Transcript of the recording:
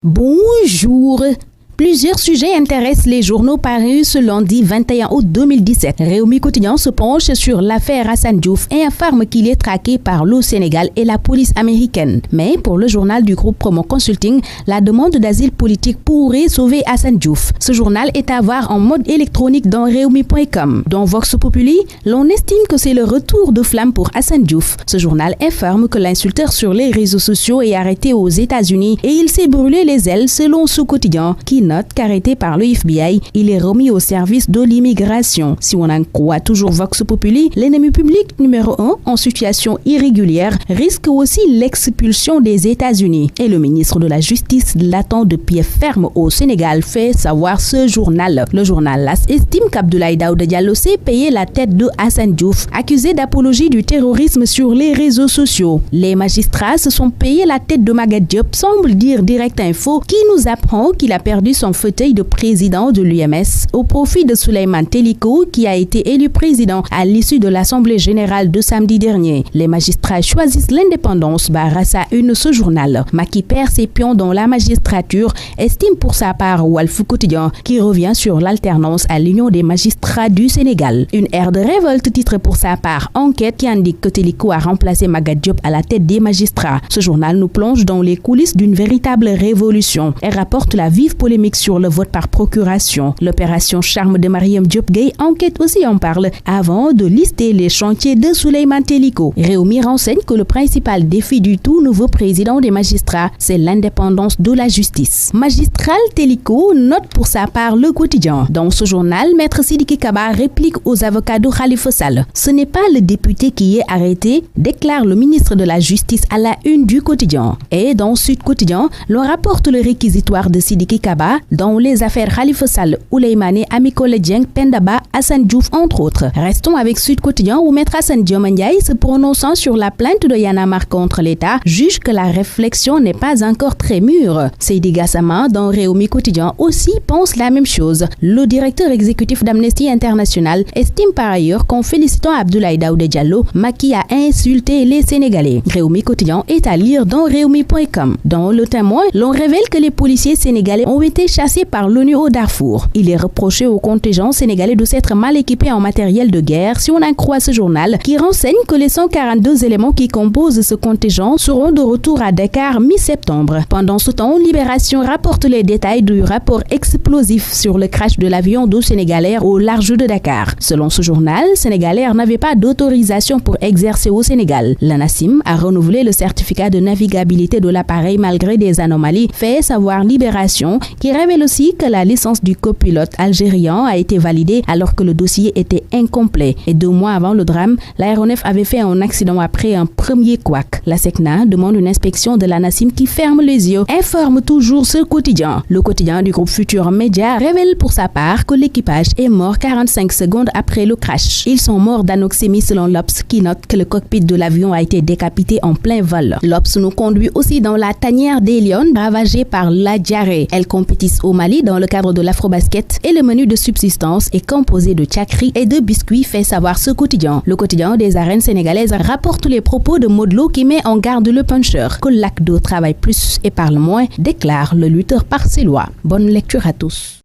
Bonjour. Plusieurs sujets intéressent les journaux parus ce lundi 21 août 2017. Réumi Quotidien se penche sur l'affaire Assane Diouf et informe qu'il est traqué par le Sénégal et la police américaine. Mais pour le journal du groupe Promo Consulting, la demande d'asile politique pourrait sauver Assane Diouf. Ce journal est à voir en mode électronique dans Réumi.com. Dans Vox Populi, l'on estime que c'est le retour de flamme pour Assane Diouf. Ce journal informe que l'insulteur sur les réseaux sociaux est arrêté aux États-Unis et il s'est brûlé les ailes selon ce quotidien qui note qu'arrêté par le FBI, il est remis au service de l'immigration. Si on en croit toujours Vox Populi, l'ennemi public numéro 1 en situation irrégulière risque aussi l'expulsion des États-Unis. Et le ministre de la Justice l'attend de pied ferme au Sénégal, fait savoir ce journal. Le journal LAS estime qu'Abdoulaye Daouda Diallo s'est payé la tête de Assane Diouf, accusé d'apologie du terrorisme sur les réseaux sociaux. Les magistrats se sont payés la tête de Magatte Diop, semble dire Direct Info, qui nous apprend qu'il a perdu son fauteuil de président de l'UMS au profit de Souleymane Teliko, qui a été élu président à l'issue de l'Assemblée générale de samedi dernier. Les magistrats choisissent l'indépendance, barre à une ce journal. Macky perd ses pions dans la magistrature, estime pour sa part Walf Quotidien, qui revient sur l'alternance à l'Union des magistrats du Sénégal. Une ère de révolte titre pour sa part Enquête, qui indique que Teliko a remplacé Magatte Diop à la tête des magistrats. Ce journal nous plonge dans les coulisses d'une véritable révolution et rapporte la vive polémique sur le vote par procuration. L'opération Charme de Mariam Diop Gueye, Enquête aussi en parle avant de lister les chantiers de Souleymane Teliko. Réumi renseigne que le principal défi du tout nouveau président des magistrats, c'est l'indépendance de la justice. Magistral Teliko note pour sa part le quotidien. Dans ce journal, Maître Sidiki Kaba réplique aux avocats de Khalifa Sall. Ce n'est pas le député qui est arrêté, déclare le ministre de la Justice à la une du quotidien. Et dans Sud Quotidien, l'on rapporte le réquisitoire de Sidiki Kaba dans les affaires Khalifa Sall, Ouleymane, Amikole Dieng, Pendaba, Assane Diouf, entre autres. Restons avec Sud Quotidien où Maître Assane Diomandjaï, se prononçant sur la plainte de Y'en a marre contre l'État, juge que la réflexion n'est pas encore très mûre. Seydi Gassama, dans Réumi Quotidien, aussi pense la même chose. Le directeur exécutif d'Amnesty International estime par ailleurs qu'en félicitant Abdoulaye Daouda Diallo, Macky a insulté les Sénégalais. Réumi Quotidien est à lire dans Réumi.com. Dans Le Témoin, l'on révèle que les policiers sénégalais ont été chassés par l'ONU au Darfour. Il est reproché au contingent sénégalais de s'être mal équipé en matériel de guerre, si on en croit ce journal, qui renseigne que les 142 éléments qui composent ce contingent seront de retour à Dakar mi-septembre. Pendant ce temps, Libération rapporte les détails du rapport explosif sur le crash de l'avion d'eau sénégalaire au large de Dakar. Selon ce journal, Sénégalair n'avait pas d'autorisation pour exercer au Sénégal. L'ANACIM a renouvelé le certificat de navigabilité de l'appareil malgré des anomalies, fait savoir Libération, qui révèle aussi que la licence du copilote algérien a été validée alors que le dossier était incomplet. Et 2 mois avant le drame, l'aéronef avait fait un accident après un premier couac. La SECNA demande une inspection de l'ANACIM qui ferme les yeux. Informe toujours ce quotidien. Le quotidien du groupe Futur Média révèle pour sa part que l'équipage est mort 45 secondes après le crash. Ils sont morts d'anoxémie selon l'Obs, qui note que le cockpit de l'avion a été décapité en plein vol. L'Obs nous conduit aussi dans la tanière des lions ravagée par la diarrhée. Elles compétissent au Mali dans le cadre de l'Afrobasket et le menu de subsistance est composé de tchakri et de biscuits, fait savoir ce quotidien. Le quotidien des arènes sénégalaises rapporte les propos de Modlo qui met en garde le puncher que l'ACDO travaille plus et parle moins, déclare le lutteur parcellois. Bonne lecture à tous.